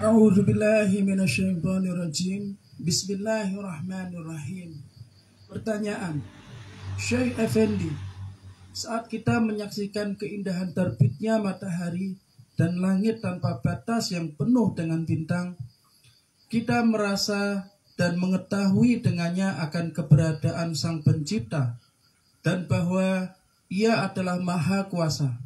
A'udzubillahi minasyaitonirrajim. Bismillahirrahmanirrahim. Pertanyaan, Syekh Effendi, saat kita menyaksikan keindahan terbitnya matahari dan langit tanpa batas yang penuh dengan bintang, kita merasa dan mengetahui dengannya akan keberadaan Sang Pencipta dan bahwa Ia adalah Maha Kuasa.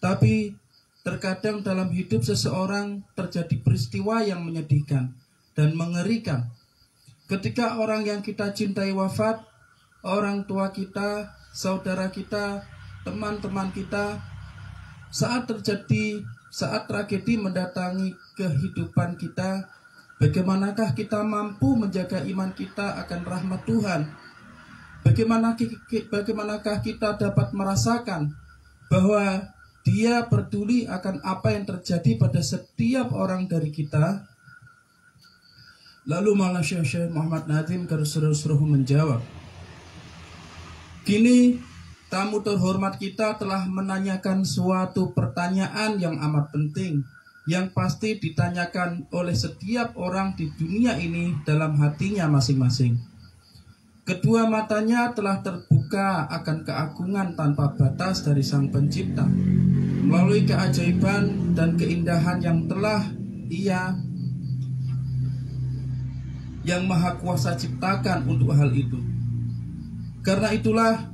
Tapi terkadang dalam hidup seseorang terjadi peristiwa yang menyedihkan dan mengerikan. Ketika orang yang kita cintai wafat, orang tua kita, saudara kita, teman-teman kita, saat tragedi mendatangi kehidupan kita, bagaimanakah kita mampu menjaga iman kita akan rahmat Tuhan? Bagaimanakah kita dapat merasakan bahwa Dia peduli akan apa yang terjadi pada setiap orang dari kita? Lalu malah Syekh Muhammad Nazim Karusruh menjawab, kini tamu terhormat kita telah menanyakan suatu pertanyaan yang amat penting, yang pasti ditanyakan oleh setiap orang di dunia ini dalam hatinya masing-masing. Kedua matanya telah terbuka akan keagungan tanpa batas dari Sang Pencipta, melalui keajaiban dan keindahan yang telah Ia yang Maha Kuasa ciptakan untuk hal itu. Karena itulah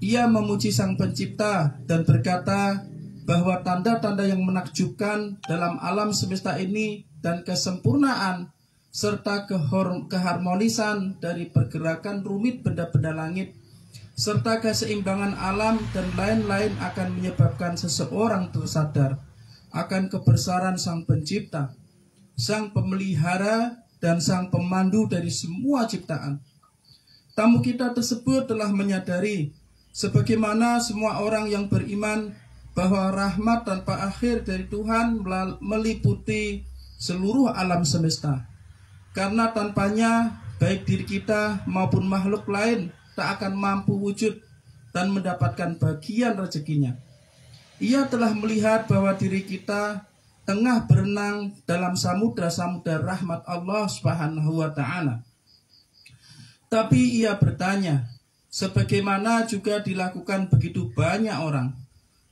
Ia memuji Sang Pencipta dan berkata bahwa tanda-tanda yang menakjubkan dalam alam semesta ini dan kesempurnaan serta keharmonisan dari pergerakan rumit benda-benda langit serta keseimbangan alam dan lain-lain akan menyebabkan seseorang tersadar akan kebesaran Sang Pencipta, Sang Pemelihara, dan Sang Pemandu dari semua ciptaan. Tamu kita tersebut telah menyadari, sebagaimana semua orang yang beriman, bahwa rahmat tanpa akhir dari Tuhan meliputi seluruh alam semesta. Karena tanpanya, baik diri kita maupun makhluk lain tak akan mampu wujud dan mendapatkan bagian rezekinya. Ia telah melihat bahwa diri kita tengah berenang dalam samudra-samudra rahmat Allah Subhanahu wa Ta'ala. Tapi ia bertanya, sebagaimana juga dilakukan begitu banyak orang,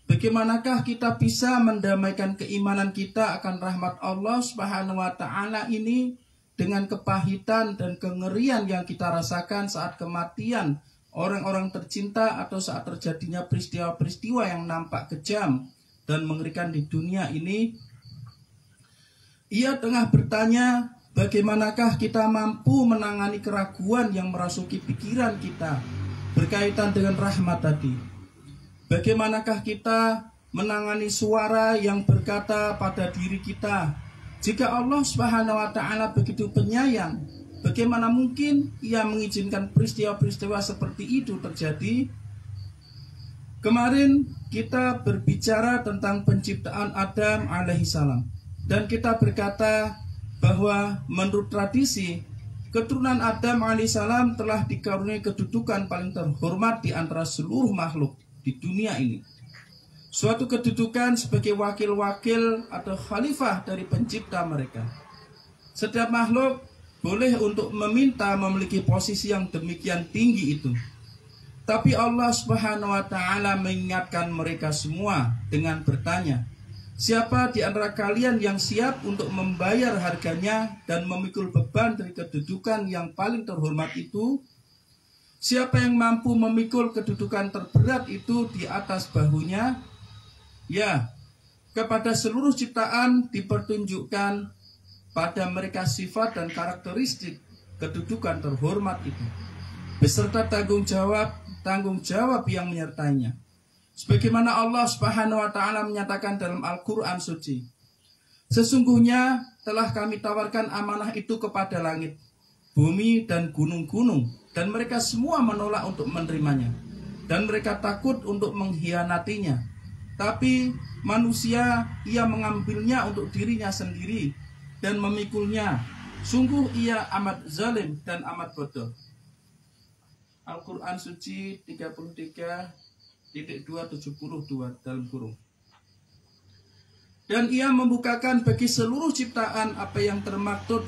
bagaimanakah kita bisa mendamaikan keimanan kita akan rahmat Allah Subhanahu wa Ta'ala ini dengan kepahitan dan kengerian yang kita rasakan saat kematian orang-orang tercinta atau saat terjadinya peristiwa-peristiwa yang nampak kejam dan mengerikan di dunia ini? Ia tengah bertanya, bagaimanakah kita mampu menangani keraguan yang merasuki pikiran kita berkaitan dengan rahmat tadi? Bagaimanakah kita menangani suara yang berkata pada diri kita, jika Allah Subhanahu wa Ta'ala begitu penyayang, bagaimana mungkin Ia mengizinkan peristiwa-peristiwa seperti itu terjadi? Kemarin kita berbicara tentang penciptaan Adam alaihissalam, dan kita berkata bahwa menurut tradisi, keturunan Adam alaihissalam telah dikaruniai kedudukan paling terhormat di antara seluruh makhluk di dunia ini. Suatu kedudukan sebagai wakil-wakil atau khalifah dari pencipta mereka. Setiap makhluk boleh untuk meminta memiliki posisi yang demikian tinggi itu. Tapi Allah Subhanahu wa Ta'ala mengingatkan mereka semua dengan bertanya, siapa di antara kalian yang siap untuk membayar harganya dan memikul beban dari kedudukan yang paling terhormat itu? Siapa yang mampu memikul kedudukan terberat itu di atas bahunya? Ya, kepada seluruh ciptaan dipertunjukkan pada mereka sifat dan karakteristik kedudukan terhormat itu, beserta tanggung jawab yang menyertainya. Sebagaimana Allah Subhanahu wa Ta'ala menyatakan dalam Al-Quran Suci, sesungguhnya telah kami tawarkan amanah itu kepada langit, bumi, dan gunung-gunung, dan mereka semua menolak untuk menerimanya, dan mereka takut untuk mengkhianatinya. Tapi manusia, ia mengambilnya untuk dirinya sendiri dan memikulnya. Sungguh ia amat zalim dan amat bodoh. Al-Quran Suci 33:272 dalam kurung. Dan ia membukakan bagi seluruh ciptaan apa yang termaktub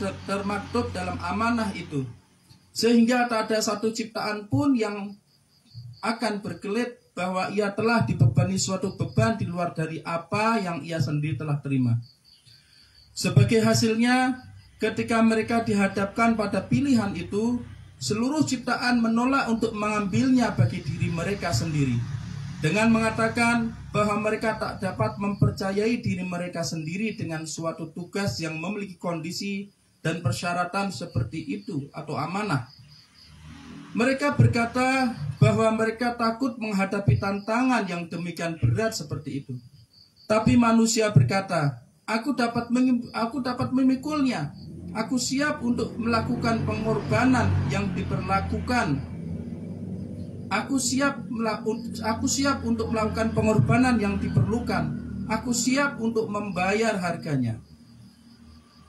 dalam amanah itu. Sehingga tak ada satu ciptaan pun yang akan berkelit bahwa ia telah dibebani suatu beban di luar dari apa yang ia sendiri telah terima. Sebagai hasilnya, ketika mereka dihadapkan pada pilihan itu, seluruh ciptaan menolak untuk mengambilnya bagi diri mereka sendiri, dengan mengatakan bahwa mereka tak dapat mempercayai diri mereka sendiri dengan suatu tugas yang memiliki kondisi dan persyaratan seperti itu atau amanah. Mereka berkata bahwa mereka takut menghadapi tantangan yang demikian berat seperti itu. Tapi manusia berkata, aku dapat memikulnya. Aku siap untuk melakukan pengorbanan yang diperlakukan. Aku siap untuk melakukan pengorbanan yang diperlukan. Aku siap untuk membayar harganya.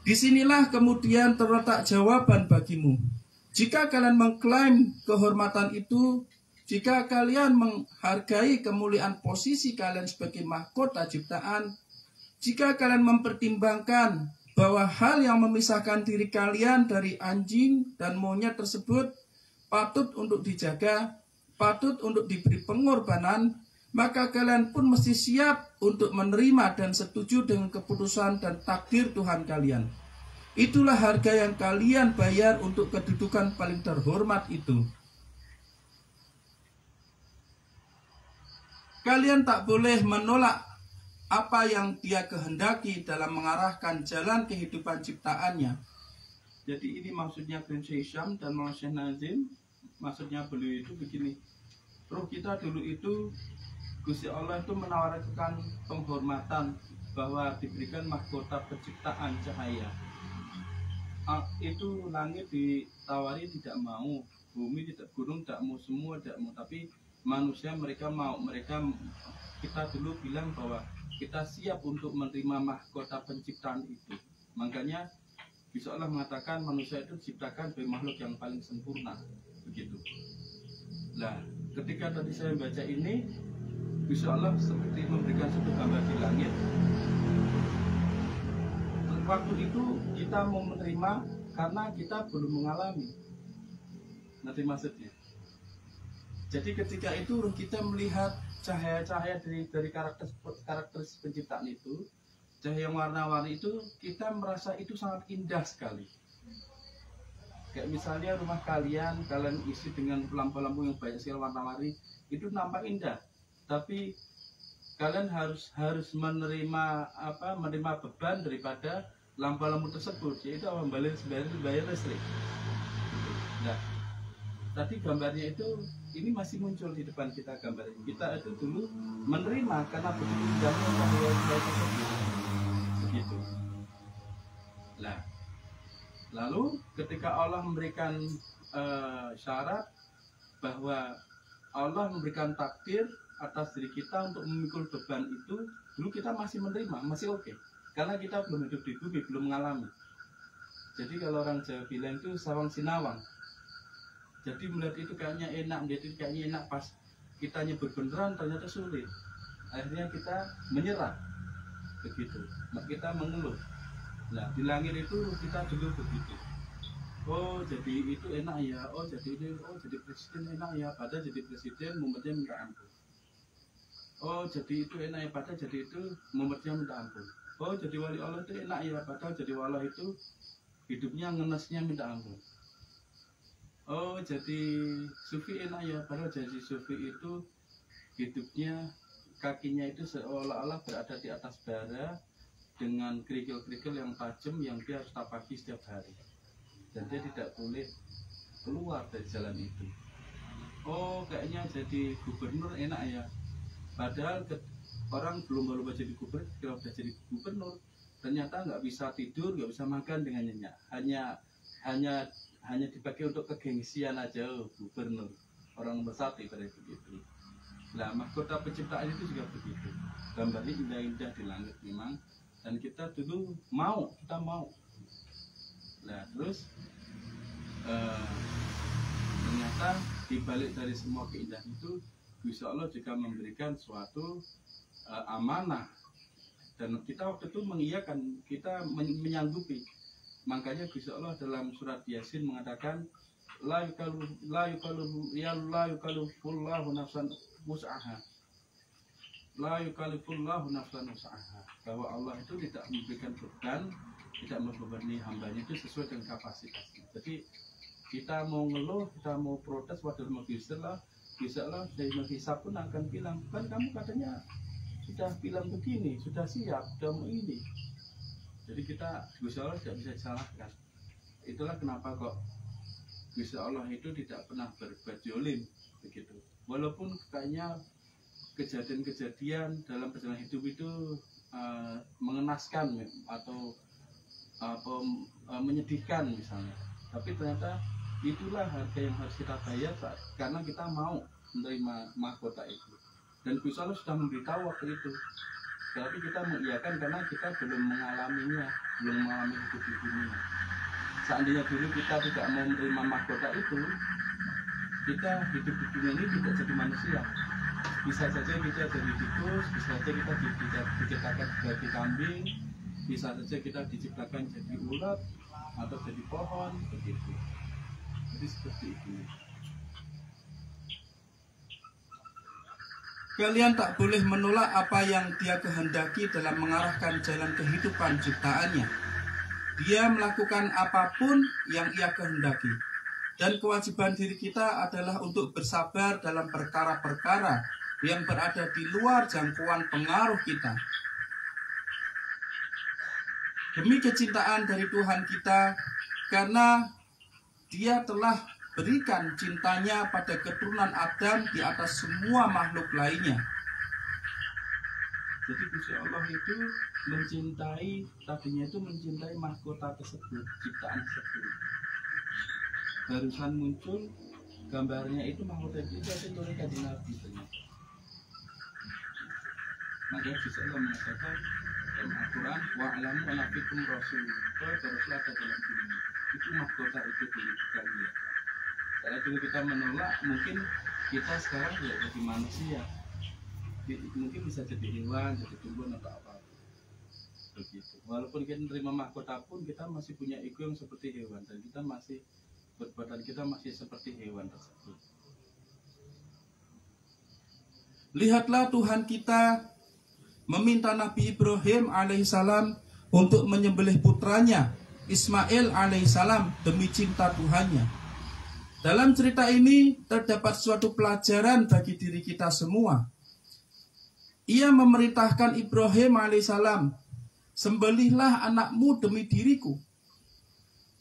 Disinilah kemudian terletak jawaban bagimu. Jika kalian mengklaim kehormatan itu, jika kalian menghargai kemuliaan posisi kalian sebagai mahkota ciptaan, jika kalian mempertimbangkan bahwa hal yang memisahkan diri kalian dari anjing dan monyet tersebut patut untuk dijaga, patut untuk diberi pengorbanan, maka kalian pun mesti siap untuk menerima dan setuju dengan keputusan dan takdir Tuhan kalian. Itulah harga yang kalian bayar untuk kedudukan paling terhormat itu. Kalian tak boleh menolak apa yang Dia kehendaki dalam mengarahkan jalan kehidupan ciptaannya. Jadi ini maksudnya Glenn Shisham dan Moshe Nazim. Maksudnya beliau itu begini. Roh kita dulu itu, Gusti Allah itu menawarkan penghormatan bahwa diberikan mahkota penciptaan cahaya. Itu langit ditawari tidak mau, bumi tidak, gunung tidak mau, semua tidak mau, tapi manusia mereka mau. Kita dulu bilang bahwa kita siap untuk menerima mahkota penciptaan itu. Makanya Gusti Allah mengatakan manusia itu diciptakan sebagai makhluk yang paling sempurna, begitu. Nah, ketika tadi saya baca ini, Gusti Allah seperti memberikan satu gambar di langit. Waktu itu kita mau menerima karena kita belum mengalami. Nanti maksudnya. Jadi ketika itu kita melihat cahaya-cahaya dari karakter penciptaan itu, cahaya yang warna-warni itu, kita merasa itu sangat indah sekali. Kayak misalnya rumah kalian isi dengan lampu-lampu yang banyak sekali warna-warni, itu nampak indah. Tapi kalian harus menerima beban daripada lampu-lampu tersebut, yaitu bayar listrik. Nah, tadi gambarnya itu ini masih muncul di depan kita gambarnya. Kita itu dulu menerima karena begitu indahnya cahaya tersebut. Begitu. Nah, lalu ketika Allah memberikan syarat bahwa Allah memberikan takdir atas diri kita untuk memikul beban itu, dulu kita masih menerima, masih oke. Karena kita belum hidup di bumi, belum mengalami. Jadi kalau orang Jawa bilang itu sawang sinawang. Jadi melihat itu kayaknya enak, pas kita nyebut beneran ternyata sulit. Akhirnya kita menyerah, begitu. Kita mengeluh. Nah, di langit itu kita dulu begitu. Oh, jadi itu enak ya. Oh, jadi presiden enak ya. Padahal jadi presiden mumetnya minta ampun. Oh, jadi itu enak ya. Padahal jadi itu mumetnya minta ampun. Oh, jadi wali Allah itu enak ya, padahal jadi wali Allah itu hidupnya ngenesnya minta ampun. Oh, jadi sufi enak ya, padahal jadi sufi itu hidupnya kakinya itu seolah-olah berada di atas bara dengan kerikil-kerikil yang tajam yang dia harus tapaki setiap hari. Dan dia tidak boleh keluar dari jalan itu. Oh, kayaknya jadi gubernur enak ya, padahal orang belum baru jadi gubernur, kalau sudah jadi gubernur ternyata nggak bisa tidur, nggak bisa makan dengan nyenyak, hanya dipakai untuk kegengsian aja. Gubernur orang nomor 1 pada begitu. Nah, mahkota penciptaan itu juga begitu, gambarnya indah-indah di langit memang, dan kita dulu kita mau. Nah, terus ternyata dibalik dari semua keindahan itu, Gusti Allah juga memberikan suatu amanah Dan kita waktu itu mengiyakan, kita menyanggupi. Makanya Gusti Allah dalam surat Yasin mengatakan la yukallifullahu nafsan wus'aha. La yukallifullahu nafsan wus'aha. Bahwa Allah itu tidak memberikan beban, tidak membebani hambanya itu sesuai dengan kapasitasnya. Jadi kita mau ngeluh, kita mau protes, waduh mau Gusti Allah dari hisab pun akan bilang, kan kamu katanya sudah bilang begini, sudah siap, sudah mau ini. Jadi kita Gusti Allah tidak bisa disalahkan. Itulah kenapa kok Gusti Allah itu tidak pernah berbuat zalim begitu. Walaupun kayaknya kejadian-kejadian dalam perjalanan hidup itu mengenaskan atau menyedihkan misalnya. Tapi ternyata itulah harga yang harus kita bayar karena kita mau menerima mahkota itu. Dan Gusti Allah sudah memberitahu waktu itu. Tapi kita mengiyakan karena kita belum mengalaminya, belum mengalami hidup di dunia. Seandainya dulu kita tidak mau menerima mahkota itu, kita hidup di dunia ini tidak jadi manusia. Bisa saja kita jadi tikus, bisa saja kita diciptakan sebagai kambing, bisa saja kita diciptakan jadi ulat atau jadi pohon, begitu. Jadi seperti itu. Kalian tak boleh menolak apa yang Dia kehendaki dalam mengarahkan jalan kehidupan ciptaannya. Dia melakukan apapun yang Ia kehendaki. Dan kewajiban diri kita adalah untuk bersabar dalam perkara-perkara yang berada di luar jangkauan pengaruh kita. Demi kecintaan dari Tuhan kita, karena Dia telah berikan cintanya pada keturunan Adam di atas semua makhluk lainnya. Jadi Gusti Allah itu mencintai, tadinya itu mencintai mahkota tersebut, ciptaan tersebut. Barusan muncul gambarnya itu mahkota itu turun dari Nabi ternyata. Maka Gusti Allah mengatakan dalam Al-Quran, wa'alamu ala fikum rasul, Rasul ada dalam dunia. Itu mahkota itu dulu kalian. Karena dulu kita menolak, mungkin kita sekarang tidak jadi manusia, mungkin bisa jadi hewan, jadi tumbuhan atau apa begitu. Walaupun kita menerima mahkota pun kita masih punya ego yang seperti hewan, dan kita masih perbuatan kita masih seperti hewan tersebut. Lihatlah Tuhan kita meminta Nabi Ibrahim alaihissalam untuk menyembelih putranya Ismail alaihissalam demi cinta Tuhannya. Dalam cerita ini terdapat suatu pelajaran bagi diri kita semua. Ia memerintahkan Ibrahim alaihissalam, sembelihlah anakmu demi diriku.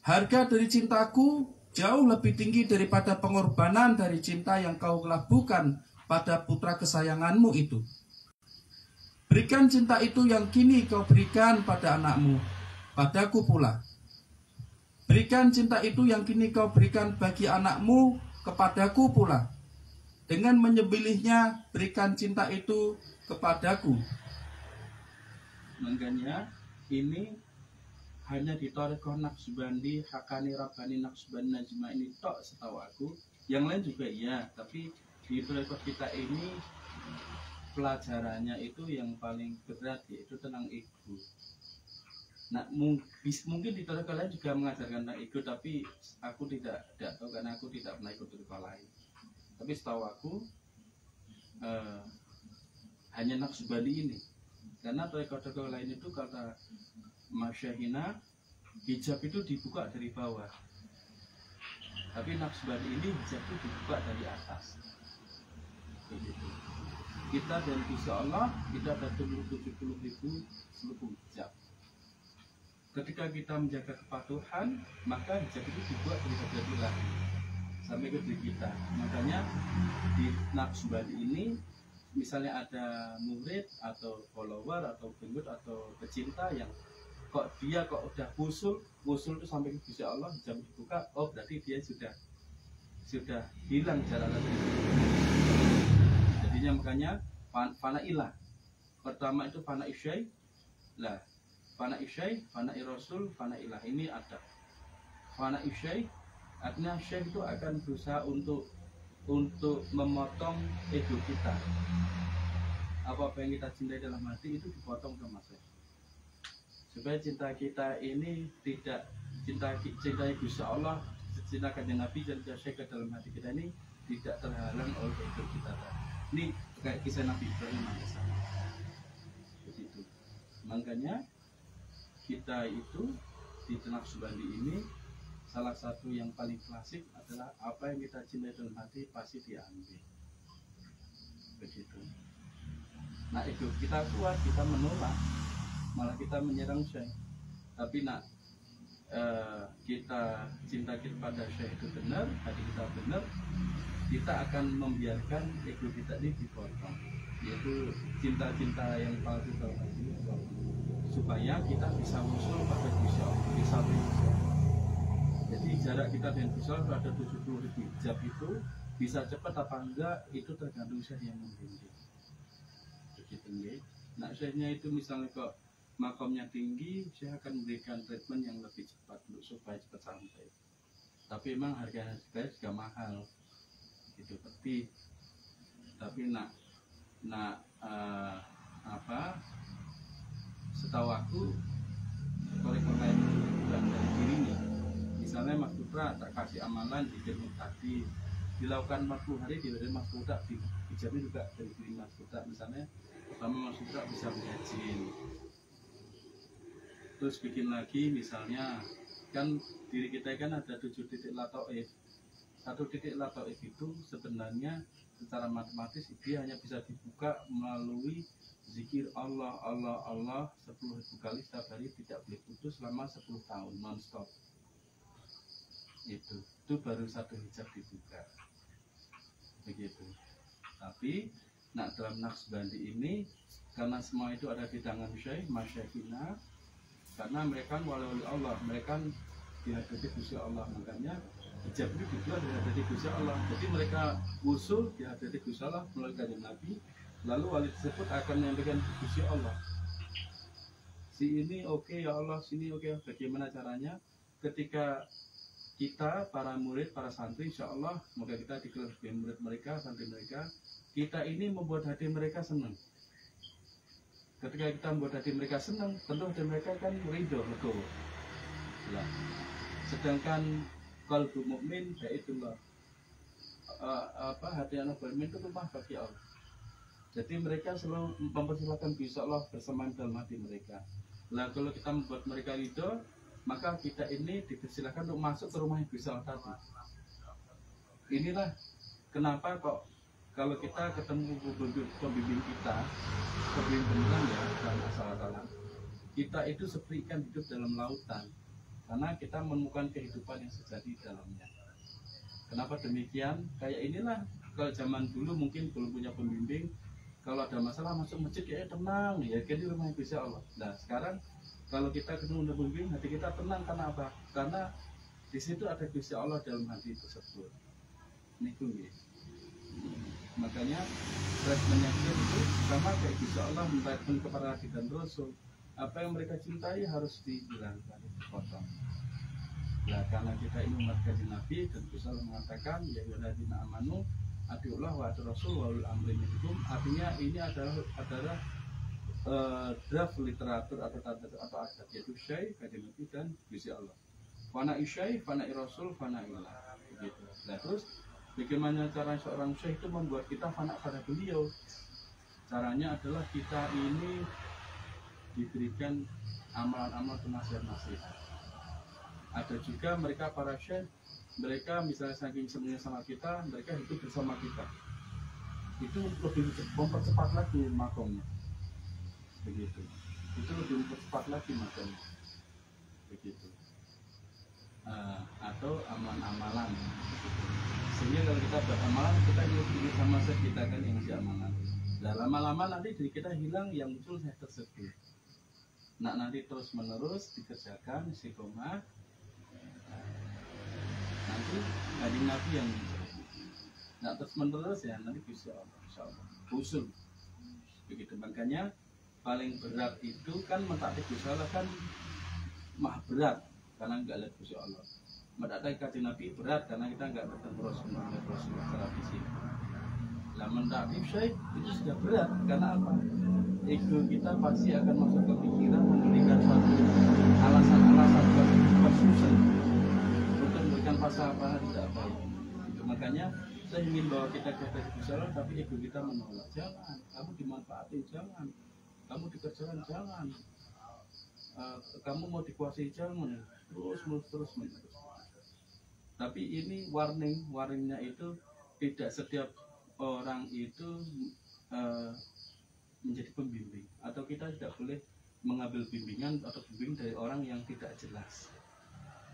Harga dari cintaku jauh lebih tinggi daripada pengorbanan dari cinta yang kau lakukan pada putra kesayanganmu itu. Berikan cinta itu yang kini kau berikan pada anakmu, padaku pula. Berikan cinta itu yang kini kau berikan bagi anakmu kepadaku pula. Dengan menyembelihnya, berikan cinta itu kepadaku. Makanya ini hanya di Thariqah Naqsyabandi, Hakani Rabbani Naqsyabandi Najma ini tok setahu aku. Yang lain juga iya, tapi di Thariqah kita ini pelajarannya itu yang paling berat, yaitu tentang ego. Nah, mungkin di Thariqah lain juga mengajarkan tentang ego, tapi aku tidak tahu karena aku tidak pernah ikut Thariqah lain. Tapi setahu aku hanya Naqsyabandi ini. Karena Thariqah lain itu kata Masyaykhina, hijab itu dibuka dari bawah. Tapi Naqsyabandi ini hijab itu dibuka dari atas. Begitu. Kita dari Gusti Allah, kita ada 70.000 seluruh hijab. Ketika kita menjaga kepatuhan, maka hijab itu dibuat dari hati sampai ke diri kita. Makanya di Naqsyabandi ini, misalnya ada murid atau follower atau pengikut atau pecinta yang kok udah usul itu sampai ke Gusti Allah, hijab dibuka, oh berarti dia sudah hilang jalan dari itu. Jadinya makanya fana ilah. Pertama itu fana isyai, lah fana isyai, fana rasul, fana ilah, ini ada. Fana isyai artinya syekh itu akan berusaha untuk memotong ego kita. apa yang kita cintai dalam hati itu dipotong sama saya, supaya cinta kita ini tidak cinta Gusti Allah, cinta kanjeng Nabi dan cinta dalam hati kita ini tidak terhalang oleh ego kita tadi. Ini kayak kisah Nabi Ibrahim sama begitu. Makanya kita itu di Naqsbandi ini salah satu yang paling klasik adalah apa yang kita cintai dalam hati pasti diambil begitu. Nah ego kita kuat, kita menolak, malah kita menyerang Syekh. Tapi kita cinta kita pada Syekh itu benar, hati kita benar, kita akan membiarkan ego kita ini dipotong, yaitu cinta-cinta yang palsu tadi, supaya kita bisa musuh pada Gusti Allah, bisa musuh. Jadi jarak kita dengan Gusti Allah ada 70.000 hijab itu bisa cepat apa enggak itu tergantung Syekh yang membimbing. Begitu nggih. Nah Syekhnya itu misalnya kok makomnya tinggi, Syekh akan memberikan treatment yang lebih cepat untuk supaya cepat sampai. Tapi memang harganya juga mahal. Gitu tapi setahu aku oleh karena itu bukan dari dirinya. Misalnya Mas Putra tak kasih amalan di jam tadi dilakukan 40 hari di badan Mas Putra dijamin juga dari diri Mas Putra. Misalnya pertama Mas Putra bisa berjin, terus bikin lagi misalnya kan diri kita kan ada 7 titik latoif. 1 titik latoif itu sebenarnya secara matematis dia hanya bisa dibuka melalui zikir Allah 10.000 kali setiap hari, tidak boleh putus selama 10 tahun non-stop. Itu baru 1 hijab dibuka begitu. Tapi dalam Naqsbandi ini karena semua itu ada di tangan Syekh Masyaikina, karena mereka wali Allah, mereka dihadiri Gusti Allah, makanya hijab itu dibuat dihadiri Gusti Allah. Jadi mereka usul dihadiri Gusti Allah melalui kanjeng Nabi, lalu wali tersebut akan menyampaikan ke Gusti Allah, si ini oke ya Allah, sini oke. Bagaimana caranya? Ketika kita para murid, para santri, insya Allah semoga kita digelar sebagai murid mereka, santri mereka, kita ini membuat hati mereka senang. Ketika kita membuat hati mereka senang, tentu hati mereka kan ridho, legowo. Sedangkan qalbu mukmin yaitulah hati anak mukmin itu rumah bagi Allah. Jadi mereka selalu mempersilahkan bisa Allah bersama dalam hati mereka. Nah kalau kita membuat mereka ridho, maka kita ini dipersilakan untuk masuk ke rumah bisa Allah tadi. Inilah kenapa kok kalau kita ketemu pembimbing kita, pembimbing beneran ya dalam asal-asalan, kita itu seperti ikan hidup dalam lautan, karena kita menemukan kehidupan yang sejati di dalamnya. Kenapa demikian? Kayak inilah kalau zaman dulu mungkin belum punya pembimbing, kalau ada masalah masuk masjid ya tenang, ya kan di rumah bisa Allah. Nah sekarang kalau kita ketemu pembimbing, hati kita tenang karena apa? Karena di situ ada Gusti Allah dalam hati tersebut. Niku nggih. Makanya treatmentnya itu sama kayak Gusti Allah mentreatment kepada Nabi dan Rasul. Apa yang mereka cintai harus dihilangkan, dipotong. Nah, karena kita ini umat kanjeng Nabi dan Gusti Allah mengatakan ya ayyuhalladzina amanu atiullah wa atir rasul wa ulul amri minkum. Artinya ini adalah draft literatur atau adat, yaitu syai, kanjeng Nabi dan Gusti Allah. Fana isyai, fana rasul, fana ilah. Begitu. Nah, terus bagaimana cara seorang syekh itu membuat kita fana pada beliau? Caranya adalah kita ini diberikan amalan-amalan penasihat-nasihat. Ada juga mereka para syekh, mereka misalnya saking senangnya sama kita, mereka hidup bersama kita. Itu lebih mempercepat lagi makomnya. Begitu. Itu lebih mempercepat lagi makomnya. Begitu. Atau amalan-amalan. Sehingga kalau kita beramalan, kita ingin sama saya kita kan yang si amalan. Nah, lama-lama nanti diri kita hilang, yang muncul saya tersebut. Nah, nanti terus menerus dikerjakan istiqomah. Nanti hari Nabi yang muncul. Nah, terus menerus ya nanti bisa Allah. Usul. Begitu. Makanya paling berat itu kan mentaati Gusti Allah kan mah berat karena nggak lihat Gusti Allah. Mentaati kanjeng Nabi berat karena kita nggak ketemu Rasulullah secara fisik. Lah mentakdir syekh itu sudah berat, karena apa? Ego kita pasti akan masuk ke pikiran memberikan suatu alasan-alasan persusun untuk memberikan pasal apa tidak baik. Itu makanya saya ingin bawa kita ke kesalahan, tapi ego kita menolak. Jangan, kamu dimanfaatin, jangan. Kamu dikerjakan, jangan. Kamu mau dikuasai, jangan. Terus. Tapi ini warningnya itu tidak setiap orang itu menjadi pembimbing, atau kita tidak boleh mengambil bimbingan atau bimbing dari orang yang tidak jelas.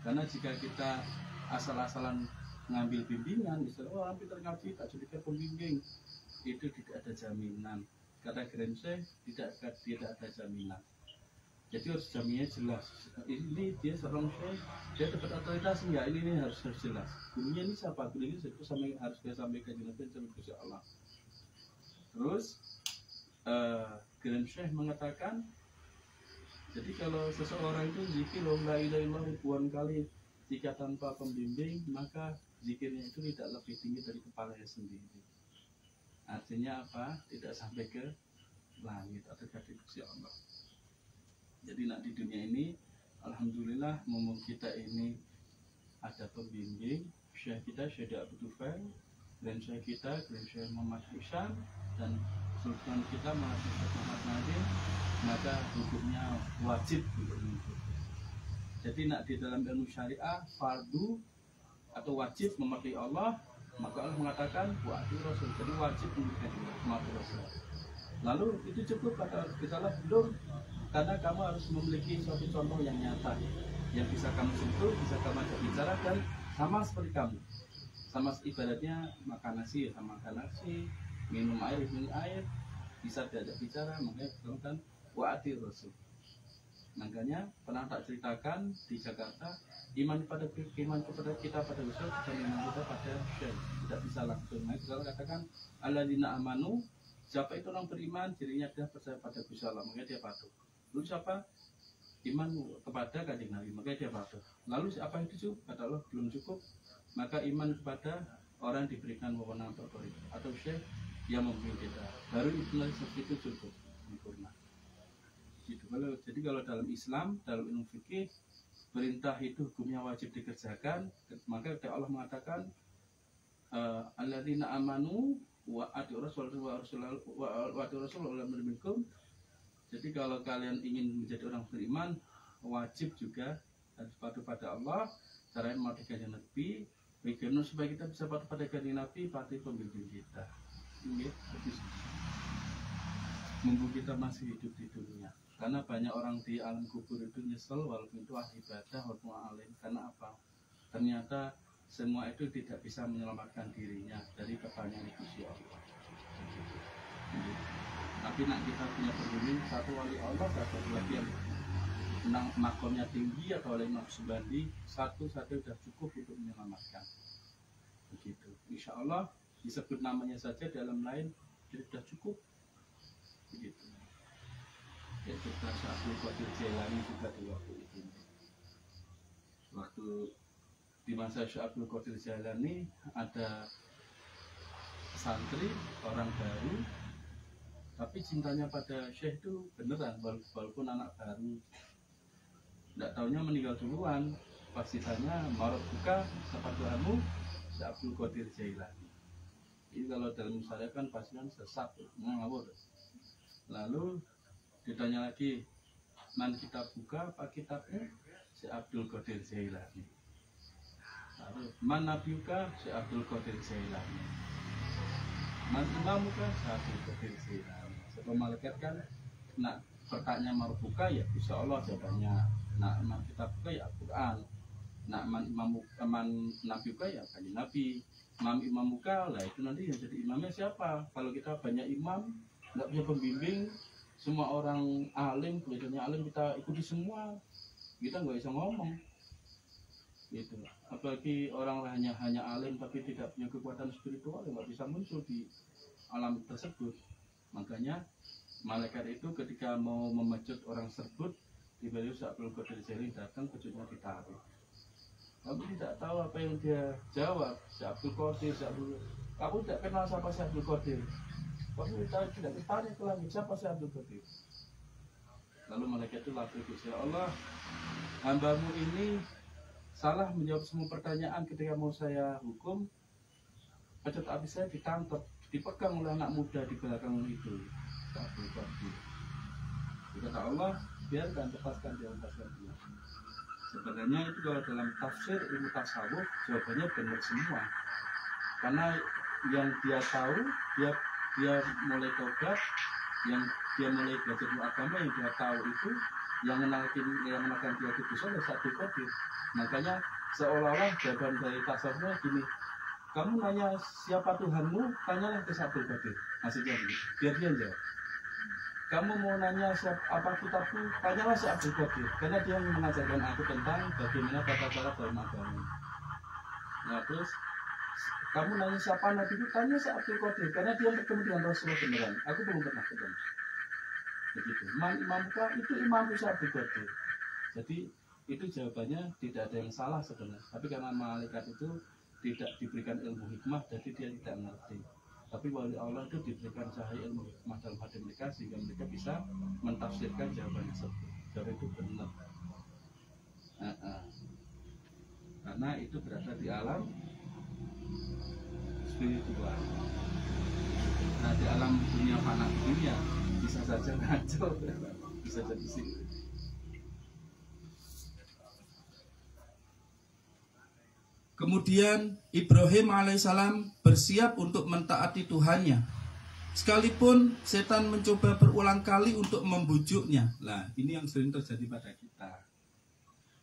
Karena jika kita asal-asalan mengambil bimbingan, misalnya orang pintar ngaji tak jadikan pembimbing, itu tidak ada jaminan. Kata Grense tidak ada jaminan. Jadi harus jaminnya jelas. Ini dia seorang syekh, dia dapat otoritas enggak? Ini harus jelas. Gurunya ini siapa? Gurunya itu harus dia sampaikan jenazah sampai ke Allah. Terus Grand Syekh mengatakan, jadi kalau seseorang itu zikir la ilaha illallah ribuan kali jika tanpa pembimbing, maka zikirnya itu tidak lebih tinggi dari kepalanya sendiri. Artinya apa? Tidak sampai ke langit atau ke kursi Allah. Jadi di dunia ini, alhamdulillah, mumpung kita ini ada pembimbing, syekh kita Syekh Abdul Tufail, dan syekh kita Syekh Muhammad Ihsan, dan sultan kita Syekh Muhammad Nadim, maka hukumnya wajib untuk mengikuti. Jadi di dalam ilmu syariah, fardu atau wajib mematuhi Allah, maka Allah mengatakan wa'ati Rasul, jadi wajib mematuhi Rasul. Lalu itu cukup kata kita lah belum, karena kamu harus memiliki suatu contoh yang nyata, yang bisa kamu sentuh, bisa kamu ajak bicara, dan sama seperti kamu. Sama ibaratnya makan nasi, sama makan nasi, minum air, bisa diajak bicara, makanya kan wa'ati Rasul. Makanya pernah tak ceritakan di Jakarta, iman kepada kita pada Rasul dan iman kita pada Syekh tidak bisa langsung. Nah, kita katakan alladzina amanu, siapa itu orang beriman, dirinya dia percaya pada Gusti Allah, makanya dia patuh. Lalu siapa? Iman kepada Kanjeng Nabi, makanya dia patuh. Lalu apa itu cukup? Kata Allah belum cukup, maka iman kepada orang diberikan wewenang otoritas atau syekh yang memimpin kita, baru itu cukup sempurna. Gitu. Jadi kalau dalam Islam, dalam ilmu fikih, perintah itu hukumnya wajib dikerjakan, maka Allah mengatakan alladzina amanu wa ati rasul minkum. Jadi kalau kalian ingin menjadi orang beriman, wajib juga harus patuh pada Allah, caranya mematuhi kanjeng Nabi, bagaimana supaya kita bisa patuh pada kanjeng Nabi, patuhi pembimbing kita. Ini mumpung kita masih hidup di dunia. Karena banyak orang di alam kubur itu nyesel walaupun itu ahli ibadah walaupun alim. Karena apa? Ternyata semua itu tidak bisa menyelamatkan dirinya dari kebanyakan Gusti Allah. Tapi nak kita punya pembimbing, satu wali Allah, satu lagi yang makomnya tinggi atau oleh Naqsbandi, satu saja sudah cukup untuk menyelamatkan. Begitu. Insya Allah disebut namanya saja dalam lain sudah cukup. Begitu. Ya kita Abdul Qadir Jailani juga di waktu itu. Waktu di masa Syekh Abdul Qadir Jailani ada santri orang baru, tapi cintanya pada Syekh itu beneran, walaupun anak baru. Tidak tahunya meninggal duluan. Pas ditanya marot buka sepatu kamu, Syekh Abdul Qadir Jailani. Ini kalau dalam syariat kan pasti kan sesat, ngawur. Lalu ditanya lagi, man kita buka apa kitabnya? Syekh Abdul Qadir Jailani. Lalu man nabiuka? Syekh Abdul Qadir Jailani. Man imamuka? Syekh Abdul Qadir Jailani. Sebelum malaikat kan nak bertanya marbuka ya insya Allah jawabannya. Nak man kita buka ya Al-Quran. Nak man nabiuka ya kanjeng Nabi. Imam muka lah itu nanti yang jadi imamnya siapa? Kalau kita banyak imam, nggak punya pembimbing, semua orang alim, kelihatannya alim kita ikuti semua, kita nggak bisa ngomong. Gitu. Apalagi orang hanya alim tapi tidak punya kekuatan spiritual, nggak bisa muncul di alam tersebut. Makanya malaikat itu ketika mau memecut orang tersebut, tiba-tiba Syekh Abdul Qadir Jailani datang, pecutnya ditarik. Kamu tidak tahu apa yang dia jawab. Si Abdul Qadir, kamu tidak kenal siapa si Abdul Qadir. Kamu tidak bertanya ke langit siapa si Abdul Qadir. Lalu malaikat itu lapor, ya Allah, hambamu ini salah menjawab semua pertanyaan ketika mau saya hukum. Pecet api saya ditangkap, dipegang oleh anak muda di belakang itu. Abdul Qadir. Kata Allah, biarkan, lepaskan dia. Sebenarnya itu kalau dalam tafsir ilmu tasawuf jawabannya benar semua. Karena yang dia tahu, dia mulai tobat, yang dia mulai belajar agama, yang dia tahu itu, yang mengenalkan dia itu adalah Abdul Qadir. Makanya seolah-olah jawaban dari tasawufnya gini, kamu nanya siapa Tuhanmu, tanyalah ke Abdul Qadir. Maksudnya begitu, biar dia jawab. Kamu mau nanya apa kitabku, tanyalah si Abdul Qadir, karena dia yang mengajarkan aku tentang bagaimana tata cara dalam agama. Nah terus, kamu nanya siapa Nabi itu, tanya si Abdul Qadir, karena dia bertemu dengan Rasulullah beneran. Aku belum pernah ketemu. Begitu. Imamku itu imamku si Abdul Qadir. Jadi itu jawabannya tidak ada yang salah sebenarnya. Tapi karena malaikat itu tidak diberikan ilmu hikmah, jadi dia tidak mengerti. Tapi wali Allah itu diberikan cahaya ilmu hikmah dalam hati mereka, sehingga mereka bisa mentafsirkan jawaban tersebut. Jawaban itu benar. Karena itu berada di alam spiritual. Nah di alam dunia fana dunia bisa saja ngaco, bisa jadi sih. Kemudian Ibrahim alaihissalam bersiap untuk mentaati Tuhannya, sekalipun setan mencoba berulang kali untuk membujuknya. Nah ini yang sering terjadi pada kita.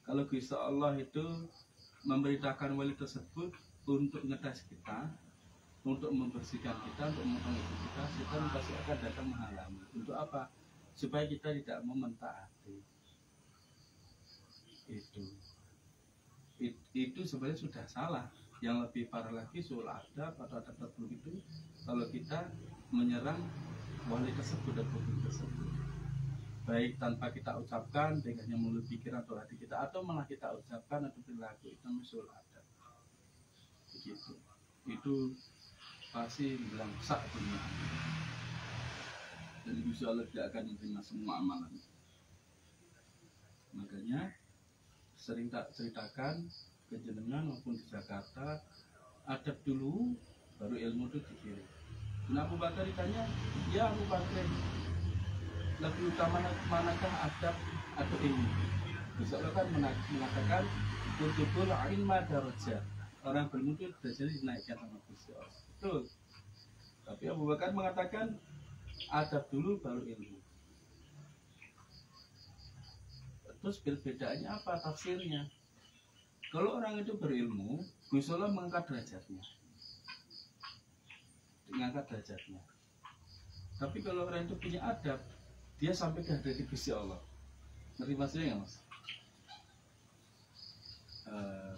Kalau Gusti Allah itu memerintahkan wali tersebut untuk ngetes kita, untuk membersihkan kita, untuk memotong hidup kita, setan pasti akan datang menghalangi. Untuk apa? Supaya kita tidak mau mentaati. Itu sebenarnya sudah salah. Yang lebih parah lagi soal adab atau adab terburuk itu kalau kita menyerang wali tersebut dan pemimpin tersebut, baik tanpa kita ucapkan dengan mulut, pikiran atau hati kita, atau malah kita ucapkan atau perilaku, itu namanya soal adab. Begitu. Itu pasti bilang sak dunia. Dan Insya Allah tidak akan menerima semua amalan. Makanya sering tak ceritakan ke jenengan maupun di Jakarta, adab dulu baru ilmu itu dikirim. Nah Abu Bakar ditanya, ya Abu Bakar, lebih utama manakah adab atau ilmu? Insya Allah kan mengatakan kutubul ilma darajat, orang berilmu itu derajatnya dinaikkan sama Gusti Allah. Betul. Tapi Abu Bakar mengatakan adab dulu baru ilmu. Terus perbedaannya apa tafsirnya? Kalau orang itu berilmu, Gusti Allah mengangkat derajatnya. Mengangkat derajatnya. Tapi kalau orang itu punya adab, dia sampai ke hadirat Gusti Allah. Ngerti maksudnya nggak Mas?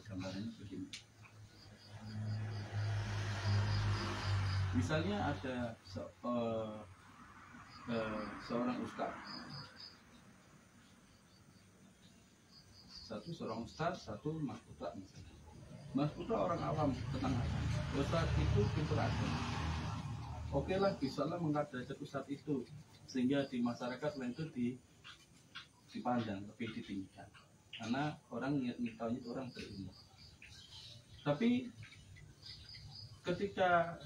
Gambarnya begini. Misalnya ada seorang ustaz. Seorang ustaz, satu mas putra misalnya. Mas putra orang awam tentang agama. Ustaz itu pintar agama. Oke lah, bisa lah mengangkat derajat ustaz itu sehingga di masyarakat lain itu dipandang lebih ditinggikan. Karena orang tahunya itu orang berilmu. Tapi ketika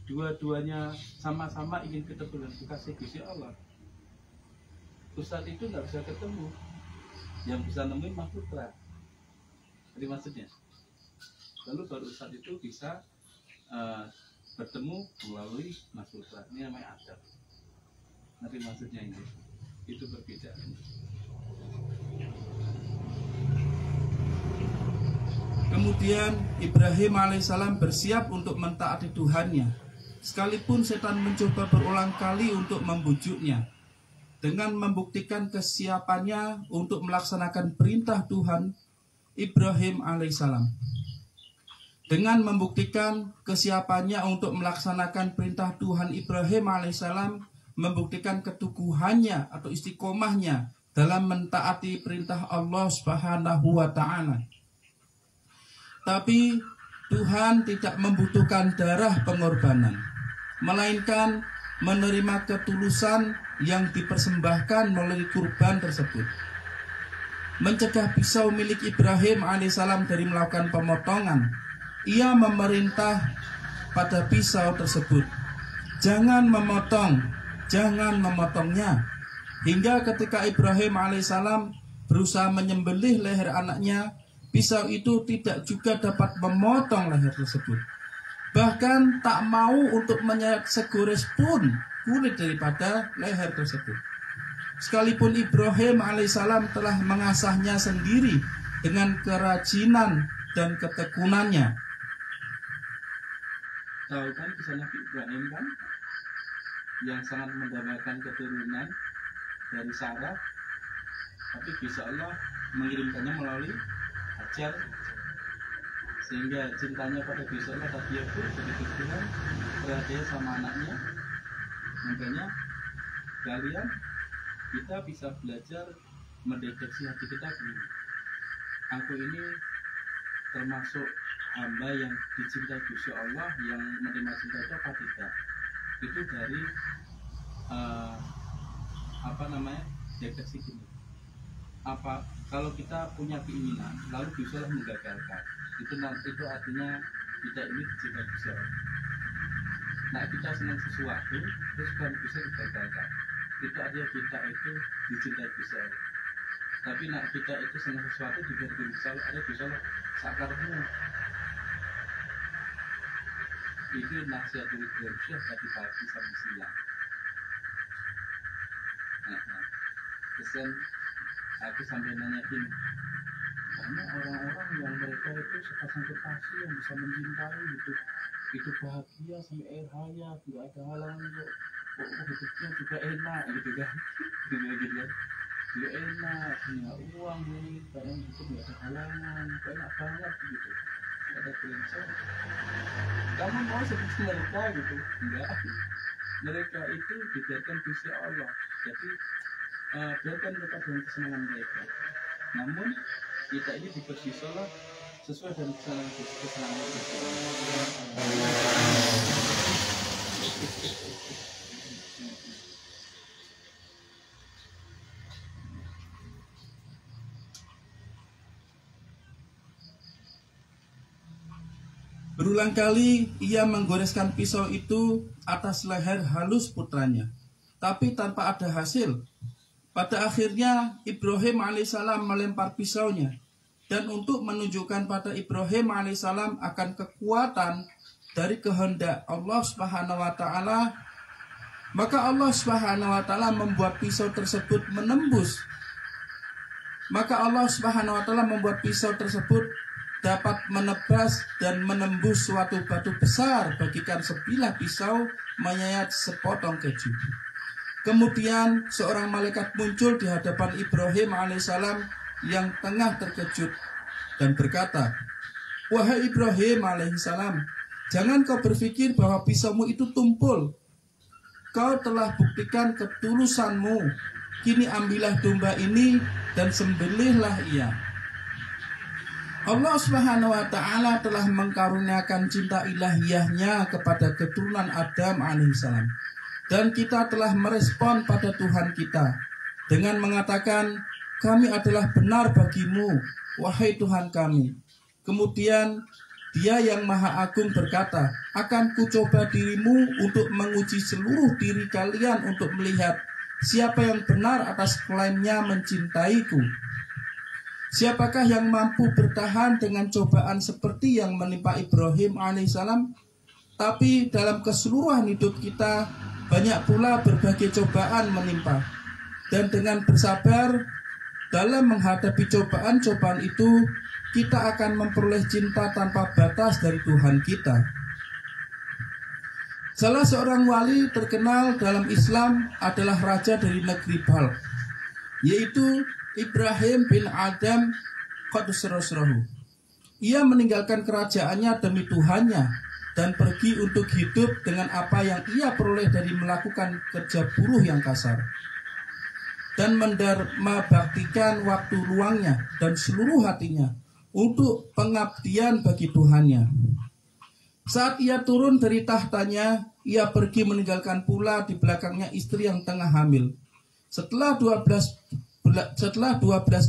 dua-duanya sama-sama ingin ketemu dengan kekasih Gusti Allah, ustaz itu nggak bisa ketemu. Yang bisa nemuin mas putra. Jadi maksudnya, lalu baru ustaz itu bisa bertemu melalui mas putra. Ini namanya adab. Nanti maksudnya ini, itu berbeda. Kemudian Ibrahim alaihissalam bersiap untuk mentaati Tuhannya, sekalipun setan mencoba berulang kali untuk membujuknya. Dengan membuktikan kesiapannya untuk melaksanakan perintah Tuhan, Ibrahim alaihissalam. Dengan membuktikan kesiapannya untuk melaksanakan perintah Tuhan, Ibrahim alaihissalam membuktikan keteguhannya atau istiqomahnya dalam mentaati perintah Allah Subhanahu wa Ta'ala. Tapi Tuhan tidak membutuhkan darah pengorbanan, melainkan menerima ketulusan yang dipersembahkan melalui kurban tersebut. Mencegah pisau milik Ibrahim alaihissalam dari melakukan pemotongan, ia memerintah pada pisau tersebut, jangan memotongnya. Hingga ketika Ibrahim alaihissalam berusaha menyembelih leher anaknya, pisau itu tidak juga dapat memotong leher tersebut. Bahkan tak mau untuk menyayat segores pun kulit daripada leher tersebut. Sekalipun Ibrahim alaihissalam telah mengasahnya sendiri dengan kerajinan dan ketekunannya. Tahu kan kisah Nabi Ibrahim kan, yang sangat mendambakan keturunan dari Sarah, tapi bisa Allah mengirimkannya melalui Hajar, sehingga cintanya pada Gusti Allah tadi itu jadi Tuhan, perhatian sama anaknya. Makanya kalian, kita bisa belajar mendeteksi hati kita begini, aku ini termasuk hamba yang dicintai Gusti Allah, yang menerima cinta itu apa tidak. Itu dari deteksi gini, apa kalau kita punya keinginan lalu Gusti Allah menggagalkan, itu artinya kita ini dicintai Gusti Allah. Nah, kita senang sesuatu terus kan bisa digagalkan, itu artinya kita itu dicintai Gusti Allah. Tapi nak kita itu senang sesuatu juga Gusti Allah, ada Gusti Allah sakarmu. Itu nasihatul Irsyad tadi pagi sampai siang. Kesan aku sampai nanya gini, karena orang-orang yang mereka itu sepasang kekasih yang bisa mencintai gitu, itu bahagia sampai air hayat, tidak ada halangan kok hidupnya juga enak gitu kan, gitu kan, juga enak, punya uang nih, barang itu tidak ada halangan, enak banget gitu, tidak ada kelencar. Kamu mau seperti mereka gitu? Enggak, mereka itu dibiarkan Gusti Allah, jadi biarkan mereka dengan kesenangan mereka. Namun kita ini diberi sholat sesuai dengan kesenangan Gusti Allah. Berulang kali ia menggoreskan pisau itu atas leher halus putranya, tapi tanpa ada hasil. Pada akhirnya Ibrahim alaihissalam melempar pisaunya, dan untuk menunjukkan pada Ibrahim alaihissalam akan kekuatan dari kehendak Allah Subhanahu wa taala, maka Allah Subhanahu wa taala membuat pisau tersebut menembus. Maka Allah Subhanahu wa taala membuat pisau tersebut dapat menebas dan menembus suatu batu besar bagikan sebilah pisau menyayat sepotong keju. Kemudian seorang malaikat muncul di hadapan Ibrahim alaihissalam yang tengah terkejut dan berkata, "Wahai Ibrahim alaihissalam, jangan kau berpikir bahwa pisaumu itu tumpul. Kau telah buktikan ketulusanmu. Kini ambillah domba ini dan sembelihlah ia." Allah Subhanahu wa taala telah mengkaruniakan cinta ilahiyahnya kepada keturunan Adam alaihissalam. Dan kita telah merespon pada Tuhan kita dengan mengatakan, "Kami adalah benar bagimu, wahai Tuhan kami." Kemudian Dia yang Maha Agung berkata, "Akan kucoba dirimu untuk menguji seluruh diri kalian untuk melihat siapa yang benar atas klaimnya mencintaiku. Siapakah yang mampu bertahan dengan cobaan seperti yang menimpa Ibrahim alaihissalam?" Tapi dalam keseluruhan hidup kita banyak pula berbagai cobaan menimpa. Dan dengan bersabar dalam menghadapi cobaan-cobaan itu, kita akan memperoleh cinta tanpa batas dari Tuhan kita. Salah seorang wali terkenal dalam Islam adalah raja dari negeri Balkh, yaitu Ibrahim bin Adam Qaddasarruhu. Ia meninggalkan kerajaannya demi Tuhannya dan pergi untuk hidup dengan apa yang ia peroleh dari melakukan kerja buruh yang kasar, dan mendharma baktikan waktu luangnya dan seluruh hatinya untuk pengabdian bagi Tuhannya. Saat ia turun dari tahtanya, ia pergi meninggalkan pula di belakangnya istri yang tengah hamil. Setelah 12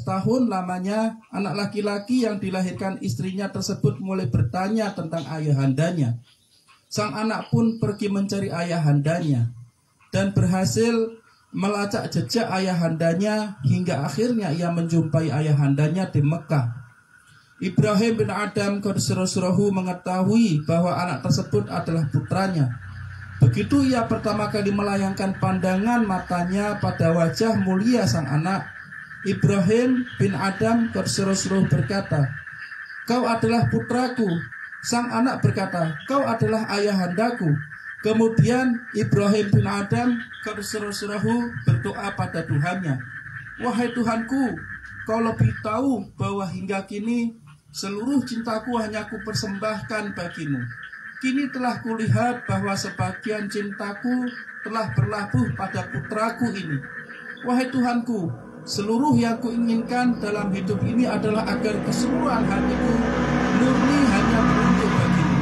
tahun lamanya, anak laki-laki yang dilahirkan istrinya tersebut mulai bertanya tentang ayahandanya. Sang anak pun pergi mencari ayahandanya dan berhasil melacak jejak ayahandanya hingga akhirnya ia menjumpai ayahandanya di Mekah. Ibrahim bin Adam Qaddasallahu mengetahui bahwa anak tersebut adalah putranya. Begitu ia pertama kali melayangkan pandangan matanya pada wajah mulia sang anak, Ibrahim bin Adam Qaddasallahu berkata, "Kau adalah putraku." Sang anak berkata, "Kau adalah ayahandaku." Kemudian Ibrahim bin Adam Qaddasallahu berdoa pada Tuhannya, "Wahai Tuhanku, Kau lebih tahu bahwa hingga kini seluruh cintaku hanya kupersembahkan bagimu. Kini telah kulihat bahwa sebagian cintaku telah berlabuh pada putraku ini. Wahai Tuhanku, seluruh yang kuinginkan dalam hidup ini adalah agar keseluruhan hatiku murni hanya beruntuk bagimu.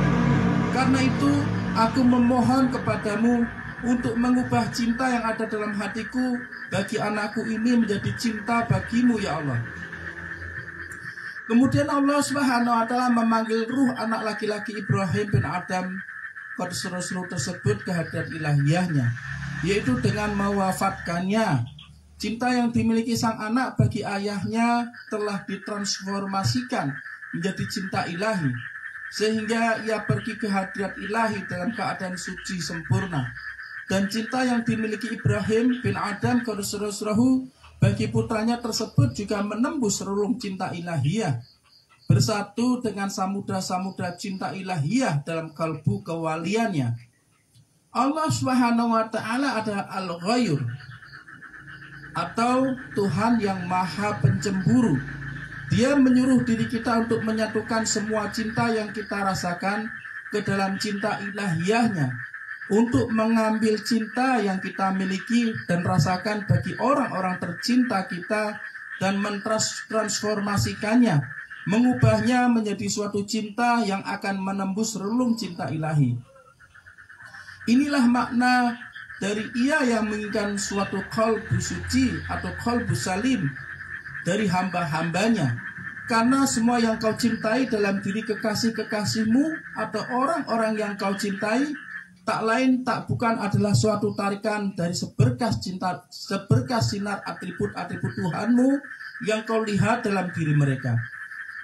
Karena itu, aku memohon kepadamu untuk mengubah cinta yang ada dalam hatiku bagi anakku ini menjadi cinta bagimu, ya Allah." Kemudian Allah Subhanahu wa Ta'ala memanggil ruh anak laki-laki Ibrahim bin Adam Qaddasallahu tersebut ke hadrat ilahiyahnya, yaitu dengan mewafatkannya. Cinta yang dimiliki sang anak bagi ayahnya telah ditransformasikan menjadi cinta ilahi, sehingga ia pergi ke hadrat ilahi dalam keadaan suci sempurna. Dan cinta yang dimiliki Ibrahim bin Adam Qaddasallahu bagi putranya tersebut juga menembus relung cinta ilahiyah, bersatu dengan samudra-samudra cinta ilahiyah dalam kalbu kewaliannya. Allah Subhanahu wa Ta'ala adalah Al-Ghayur, atau Tuhan yang maha pencemburu. Dia menyuruh diri kita untuk menyatukan semua cinta yang kita rasakan ke dalam cinta ilahiyahnya, untuk mengambil cinta yang kita miliki dan rasakan bagi orang-orang tercinta kita dan mentransformasikannya, mengubahnya menjadi suatu cinta yang akan menembus relung cinta ilahi. Inilah makna dari ia yang menginginkan suatu qalbu suci atau qalbu salim dari hamba-hambanya. Karena semua yang kau cintai dalam diri kekasih-kekasihmu atau orang-orang yang kau cintai tak lain tak bukan adalah suatu tarikan dari seberkas cinta, seberkas sinar atribut-atribut Tuhanmu yang kau lihat dalam diri mereka,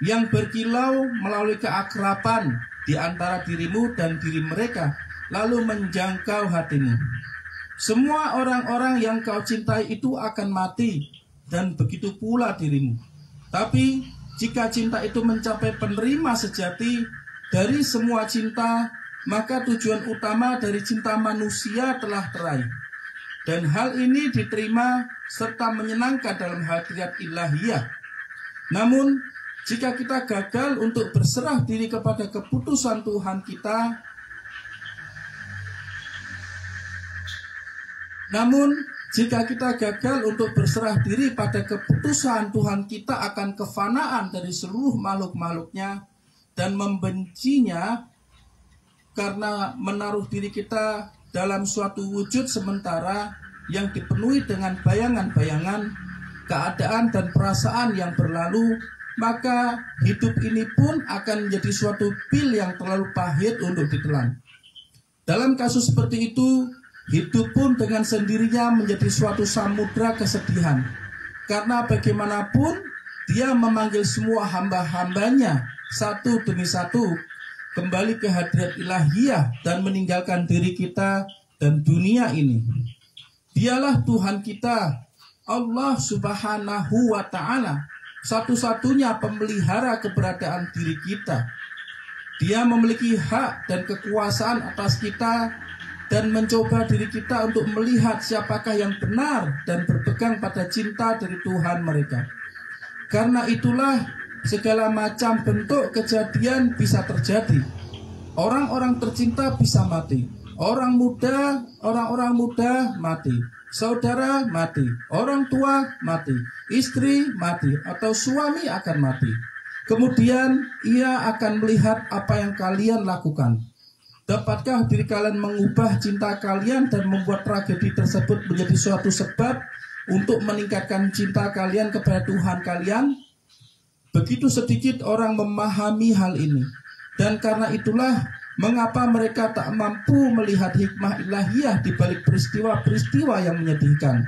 yang berkilau melalui keakraban di antara dirimu dan diri mereka, lalu menjangkau hatimu. Semua orang-orang yang kau cintai itu akan mati, dan begitu pula dirimu. Tapi jika cinta itu mencapai penerima sejati dari semua cinta, maka tujuan utama dari cinta manusia telah teraih. Dan hal ini diterima serta menyenangkan dalam hadrat ilahiyah. Namun, jika kita gagal untuk berserah diri kepada keputusan Tuhan kita, pada keputusan Tuhan kita akan kefanaan dari seluruh makhluk-makhluknya dan membencinya karena menaruh diri kita dalam suatu wujud sementara yang dipenuhi dengan bayangan-bayangan, keadaan dan perasaan yang berlalu, maka hidup ini pun akan menjadi suatu pil yang terlalu pahit untuk ditelan. Dalam kasus seperti itu, hidup pun dengan sendirinya menjadi suatu samudra kesedihan, karena bagaimanapun dia memanggil semua hamba-hambanya satu demi satu kembali ke hadrat ilahiyah dan meninggalkan diri kita dan dunia ini. Dialah Tuhan kita, Allah Subhanahu wa Ta'ala, satu-satunya pemelihara keberadaan diri kita. Dia memiliki hak dan kekuasaan atas kita dan mencoba diri kita untuk melihat siapakah yang benar dan berpegang pada cinta dari Tuhan mereka. Karena itulah segala macam bentuk kejadian bisa terjadi. Orang-orang tercinta bisa mati. Orang-orang muda mati. Saudara mati. Orang tua mati. Istri mati. Atau suami akan mati. Kemudian ia akan melihat apa yang kalian lakukan. Dapatkah diri kalian mengubah cinta kalian dan membuat tragedi tersebut menjadi suatu sebab untuk meningkatkan cinta kalian kepada Tuhan kalian? Begitu sedikit orang memahami hal ini. Dan karena itulah mengapa mereka tak mampu melihat hikmah ilahiyah di balik peristiwa-peristiwa yang menyedihkan.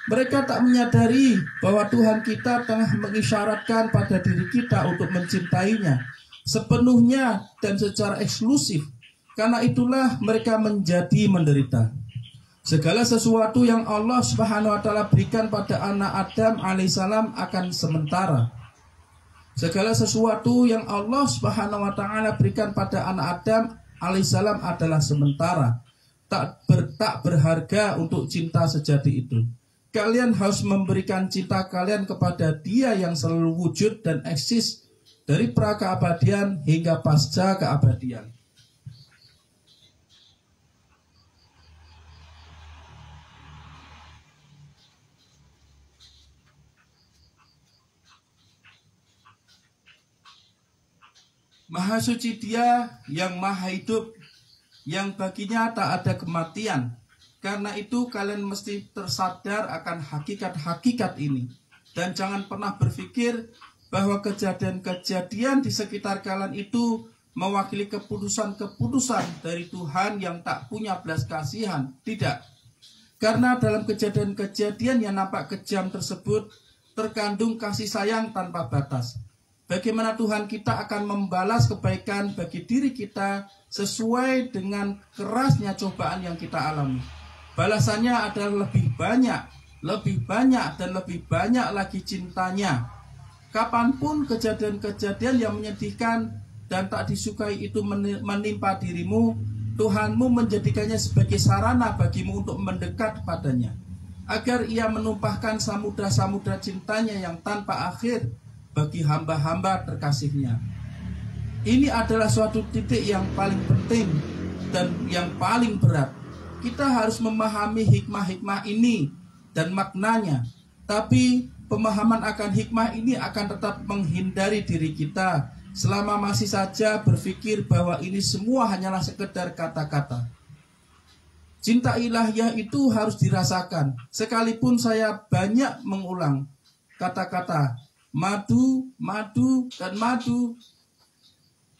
Mereka tak menyadari bahwa Tuhan kita tengah mengisyaratkan pada diri kita untuk mencintainya sepenuhnya dan secara eksklusif. Karena itulah mereka menjadi menderita. Segala sesuatu yang Allah Subhanahu wa taala berikan pada anak Adam alaihissalam akan sementara. Segala sesuatu yang Allah Subhanahu wa taala berikan pada anak Adam alaihissalam adalah sementara. Tak berharga untuk cinta sejati itu. Kalian harus memberikan cinta kalian kepada Dia yang selalu wujud dan eksis dari pra-keabadian hingga pasca keabadian. Maha suci Dia yang maha hidup, yang baginya tak ada kematian. Karena itu kalian mesti tersadar akan hakikat-hakikat ini. Dan jangan pernah berpikir bahwa kejadian-kejadian di sekitar kalian itu mewakili keputusan-keputusan dari Tuhan yang tak punya belas kasihan. Tidak. Karena dalam kejadian-kejadian yang nampak kejam tersebut terkandung kasih sayang tanpa batas. Bagaimana Tuhan kita akan membalas kebaikan bagi diri kita sesuai dengan kerasnya cobaan yang kita alami. Balasannya adalah lebih banyak dan lebih banyak lagi cintanya. Kapanpun kejadian-kejadian yang menyedihkan dan tak disukai itu menimpa dirimu, Tuhanmu menjadikannya sebagai sarana bagimu untuk mendekat padanya, agar ia menumpahkan samudra-samudra cintanya yang tanpa akhir bagi hamba-hamba terkasihnya. Ini adalah suatu titik yang paling penting dan yang paling berat. Kita harus memahami hikmah-hikmah ini dan maknanya. Tapi pemahaman akan hikmah ini akan tetap menghindari diri kita selama masih saja berpikir bahwa ini semua hanyalah sekedar kata-kata. Cinta ilahiyah itu harus dirasakan. Sekalipun saya banyak mengulang kata-kata madu, madu, dan madu,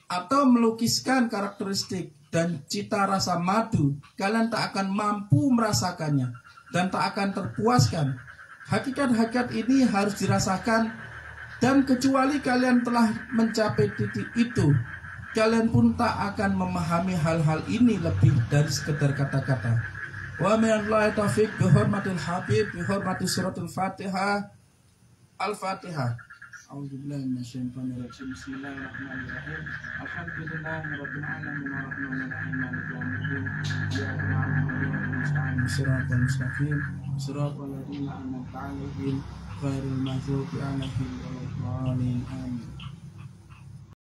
atau melukiskan karakteristik dan cita rasa madu, kalian tak akan mampu merasakannya dan tak akan terpuaskan. Hakikat-hakikat ini harus dirasakan, dan kecuali kalian telah mencapai titik itu, kalian pun tak akan memahami hal-hal ini lebih dari sekedar kata-kata. Wa minallahi taufiq bihormatil habib bihormati suratul fatihah. Al-Fatihah. A'udzubillahi minasyaitonirrajim. Bismillahirrahmanirrahim. Alhamdulillahirabbil alamin arrahmanirrahim maliki yaumiddin. Iyyaka na'budu wa iyyaka nasta'in. Shiratal mustaqim. Shiratal ladzina an'amta 'alaihim ghairil maghdubi 'alaihim waladdallin. Amin.